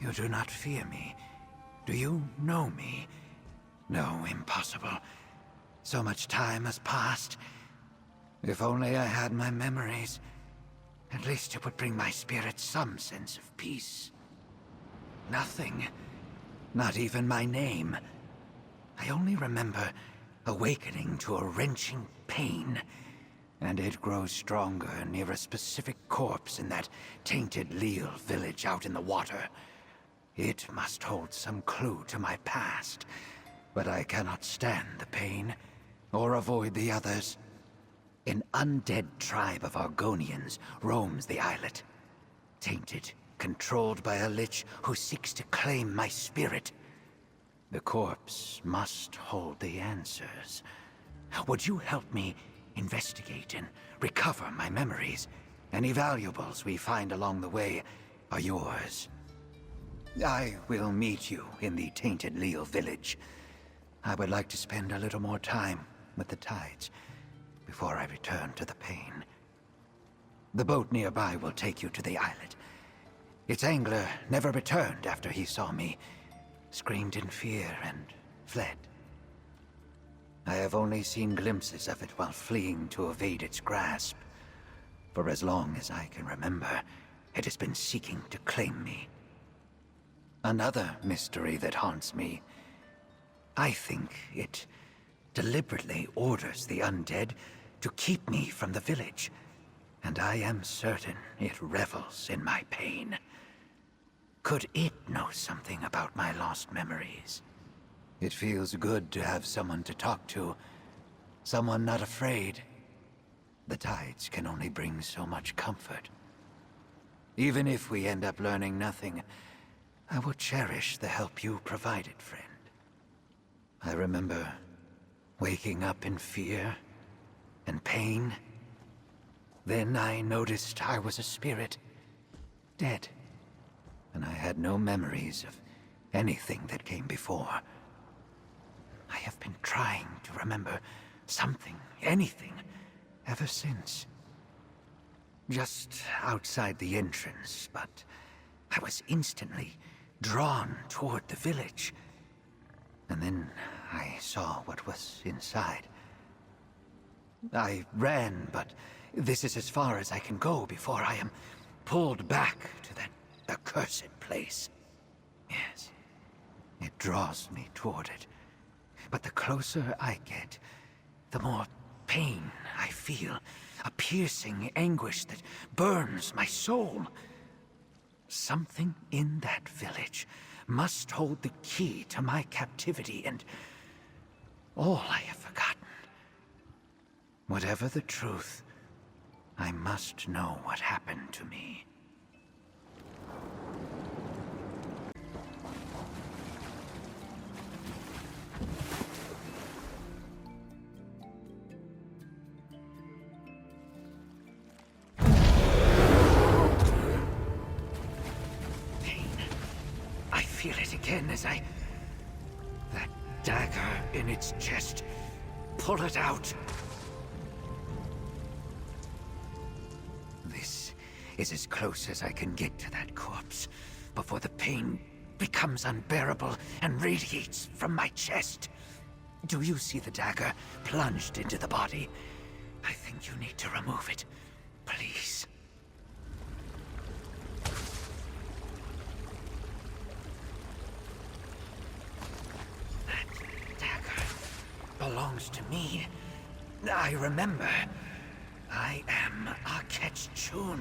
You do not fear me. Do you know me? No, impossible. So much time has passed. If only I had my memories. At least it would bring my spirit some sense of peace. Nothing. Not even my name. I only remember awakening to a wrenching pain, and it grows stronger near a specific corpse in that tainted Leal village out in the water. It must hold some clue to my past, but I cannot stand the pain, or avoid the others. An undead tribe of Argonians roams the islet. Tainted, controlled by a lich who seeks to claim my spirit. The corpse must hold the answers. Would you help me investigate and recover my memories? Any valuables we find along the way are yours. I will meet you in the tainted Leal village. I would like to spend a little more time with the tides before I return to the pain. The boat nearby will take you to the islet. Its angler never returned after he saw me, screamed in fear and fled. I have only seen glimpses of it while fleeing to evade its grasp. For as long as I can remember, it has been seeking to claim me. Another mystery that haunts me. I think it deliberately orders the undead to keep me from the village, and I am certain it revels in my pain. Could it know something about my lost memories? It feels good to have someone to talk to, someone not afraid. The tides can only bring so much comfort. Even if we end up learning nothing, I will cherish the help you provided, friend. I remember waking up in fear and pain. Then I noticed I was a spirit, dead, and I had no memories of anything that came before. I have been trying to remember something, anything, ever since. Just outside the entrance, but I was instantly drawn toward the village. And then I saw what was inside. I ran, but this is as far as I can go before I am pulled back to that accursed place. Yes, it draws me toward it. But the closer I get, the more pain I feel. A piercing anguish that burns my soul. Something in that village must hold the key to my captivity and all I have forgotten. Whatever the truth, I must know what happened to me. Feel it again as that dagger in its chest. Pull it out. This is as close as I can get to that corpse before the pain becomes unbearable and radiates from my chest. Do you see the dagger plunged into the body? I think you need to remove it. Please. Belongs to me. I remember. I am Aketchun.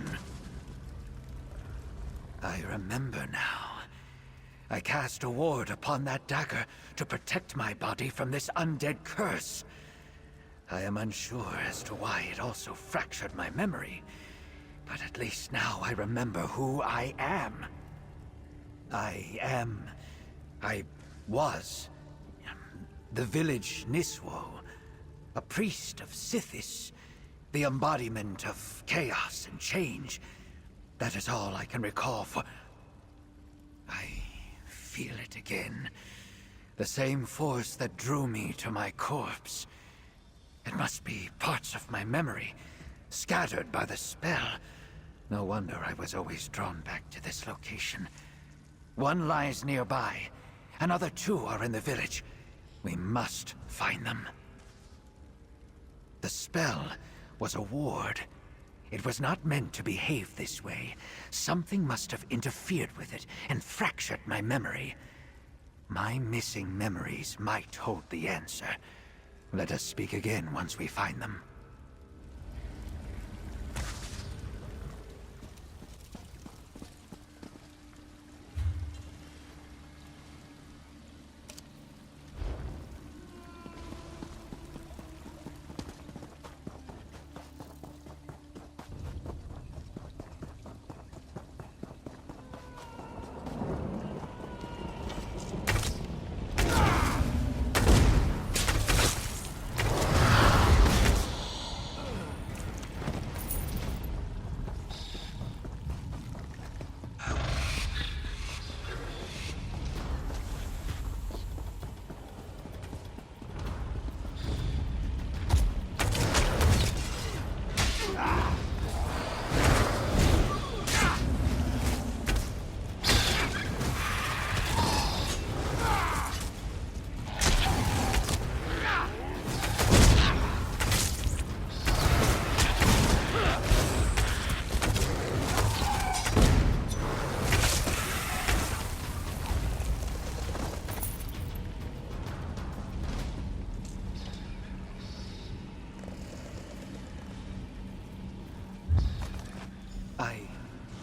I remember now. I cast a ward upon that dagger to protect my body from this undead curse. I am unsure as to why it also fractured my memory, but at least now I remember who I am. I was the village Niswo, a priest of Sithis, the embodiment of chaos and change. That is all I can recall for... I feel it again. The same force that drew me to my corpse. It must be parts of my memory, scattered by the spell. No wonder I was always drawn back to this location. One lies nearby. Another two are in the village. We must find them. The spell was a ward. It was not meant to behave this way. Something must have interfered with it and fractured my memory. My missing memories might hold the answer. Let us speak again once we find them.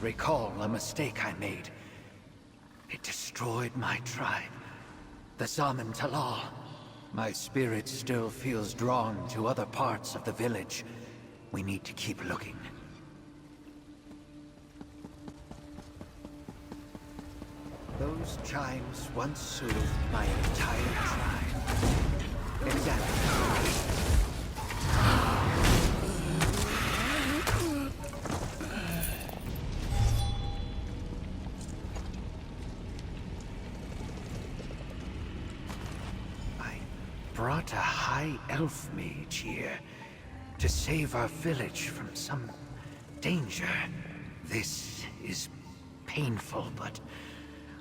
Recall a mistake I made. It destroyed my tribe, the Zaman Talal. My spirit still feels drawn to other parts of the village. We need to keep looking. Those chimes once soothed my entire tribe. Exactly. Brought a high elf mage here to save our village from some danger. This is painful, but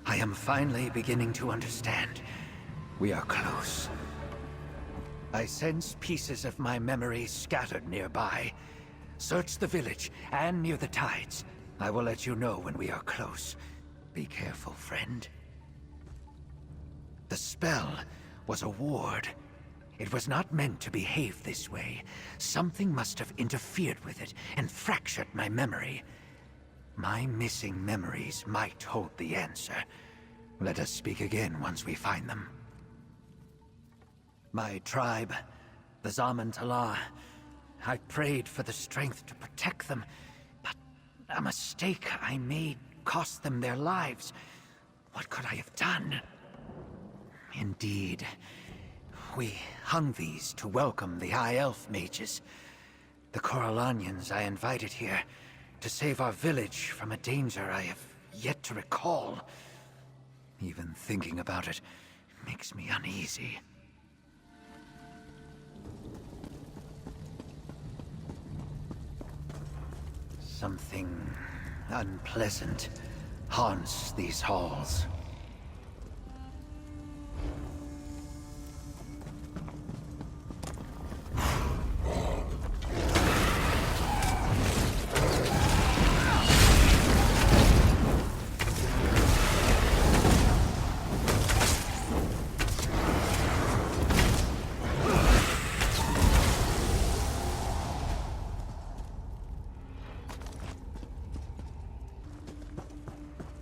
I am finally beginning to understand. We are close. I sense pieces of my memory scattered nearby. Search the village and near the tides. I will let you know when we are close. Be careful, friend. The spell was a ward. It was not meant to behave this way. Something must have interfered with it and fractured my memory. My missing memories might hold the answer. Let us speak again once we find them. My tribe, the Zaman Talal, I prayed for the strength to protect them, but a mistake I made cost them their lives. What could I have done? Indeed. We hung these to welcome the High Elf mages. The Corellanians I invited here to save our village from a danger I have yet to recall. Even thinking about it makes me uneasy. Something unpleasant haunts these halls.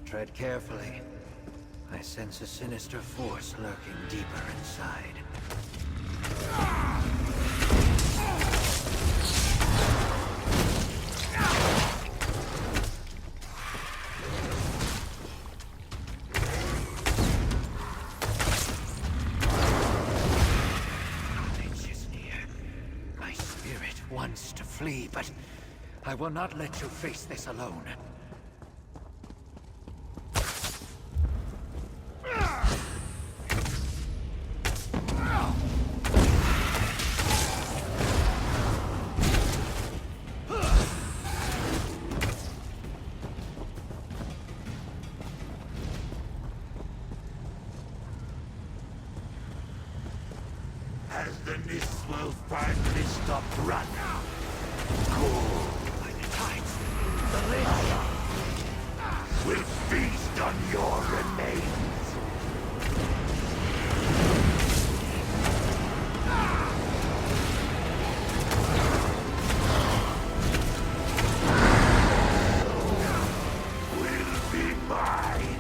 Tread carefully. I sense a sinister force lurking deeper inside. Knowledge is near. My spirit wants to flee, but I will not let you face this alone. As the mists will finally stop running. Cool. By the tides, the Lich Will feast on your remains. Will be mine.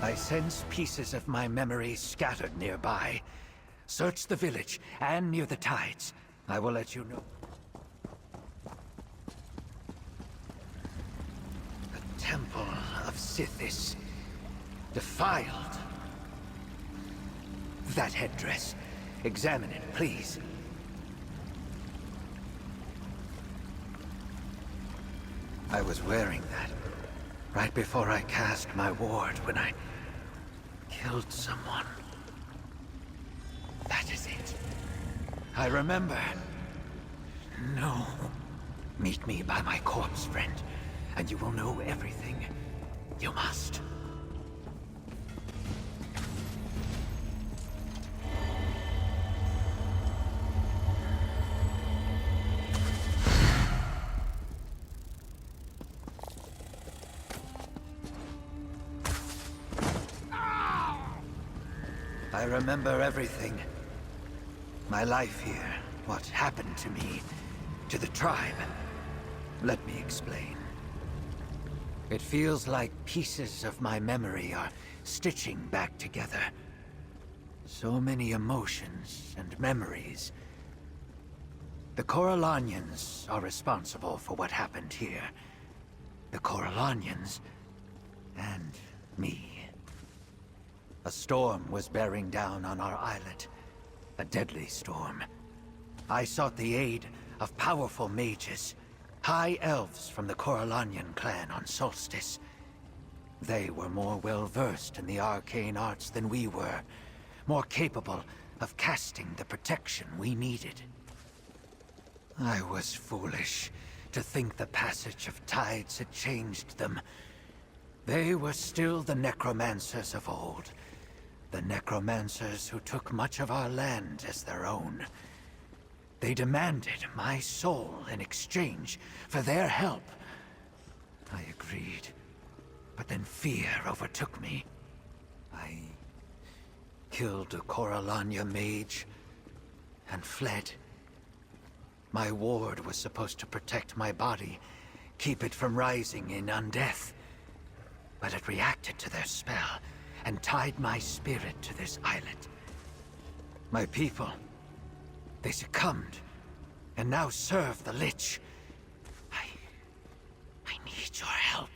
I sense pieces of my memory scattered nearby. Search the village and near the tides. I will let you know. The Temple of Sithis. Defiled. That headdress. Examine it, please. I was wearing that right before I cast my ward when I killed someone. That is it. I remember. No. Meet me by my corpse, friend, and you will know everything. You must. I remember everything. My life here, what happened to me, to the tribe. Let me explain. It feels like pieces of my memory are stitching back together. So many emotions and memories. The Corellanians are responsible for what happened here. The Corellanians and me. A storm was bearing down on our islet. A deadly storm. I sought the aid of powerful mages, high elves from the Corellanian clan on Solstice. They were more well-versed in the arcane arts than we were, more capable of casting the protection we needed. I was foolish to think the passage of tides had changed them. They were still the necromancers of old. The necromancers who took much of our land as their own. They demanded my soul in exchange for their help. I agreed, but then fear overtook me. I killed a Corellania mage and fled. My ward was supposed to protect my body, keep it from rising in undeath. But it reacted to their spell and tied my spirit to this islet. My people, they succumbed, and now serve the Lich. I need your help.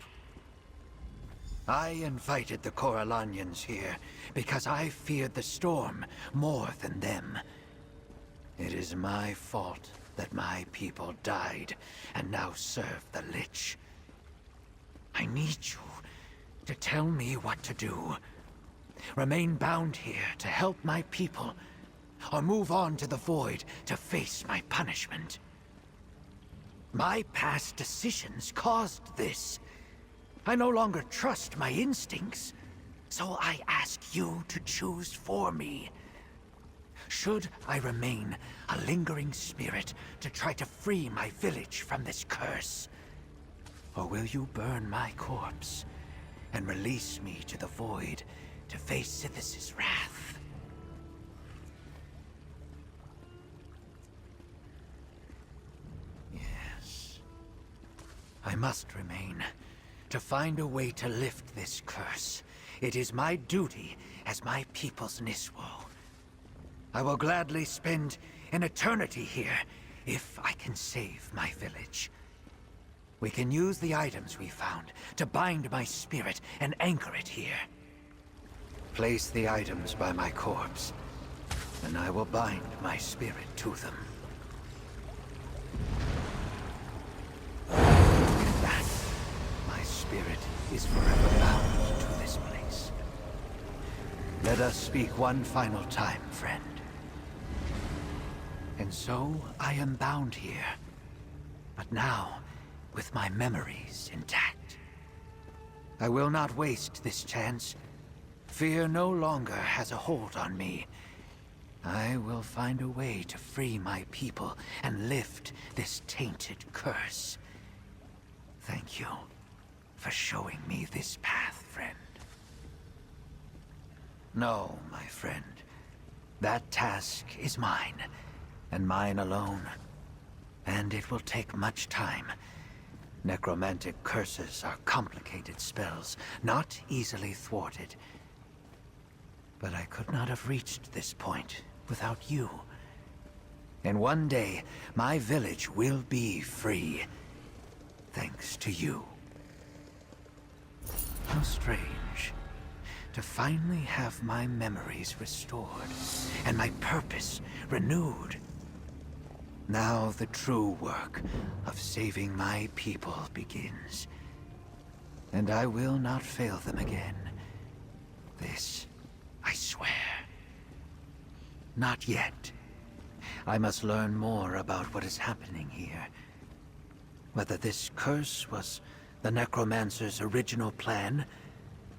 I invited the Corellanians here because I feared the storm more than them. It is my fault that my people died and now serve the Lich. I need you to tell me what to do. Remain bound here to help my people, or move on to the Void to face my punishment. My past decisions caused this. I no longer trust my instincts, so I ask you to choose for me. Should I remain a lingering spirit to try to free my village from this curse? Or will you burn my corpse and release me to the void to face Sithis' wrath? Yes. I must remain, to find a way to lift this curse. It is my duty as my people's Niswo. I will gladly spend an eternity here, if I can save my village. We can use the items we found to bind my spirit and anchor it here. Place the items by my corpse, and I will bind my spirit to them. With that, my spirit is forever bound to this place. Let us speak one final time, friend. And so I am bound here, but now with my memories intact. I will not waste this chance. Fear no longer has a hold on me. I will find a way to free my people and lift this tainted curse. Thank you for showing me this path, friend. No, my friend. That task is mine, and mine alone. And it will take much time. Necromantic curses are complicated spells, not easily thwarted. But I could not have reached this point without you. And one day, my village will be free, thanks to you. How strange, to finally have my memories restored, and my purpose renewed. Now the true work of saving my people begins. And I will not fail them again. This, I swear. Not yet. I must learn more about what is happening here. Whether this curse was the Necromancer's original plan,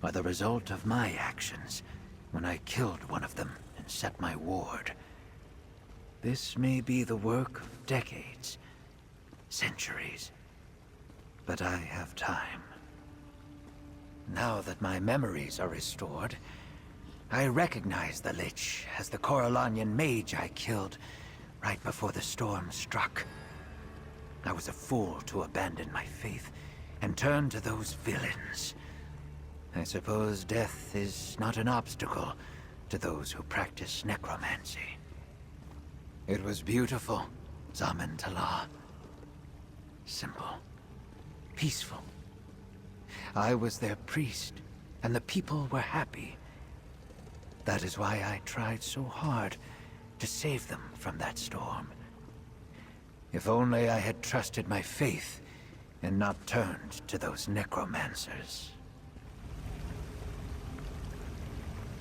or the result of my actions when I killed one of them and set my ward. This may be the work of decades, centuries, but I have time. Now that my memories are restored, I recognize the Lich as the Corellanian mage I killed right before the storm struck. I was a fool to abandon my faith and turn to those villains. I suppose death is not an obstacle to those who practice necromancy. It was beautiful, Zaman Talah. Simple. Peaceful. I was their priest, and the people were happy. That is why I tried so hard to save them from that storm. If only I had trusted my faith and not turned to those necromancers.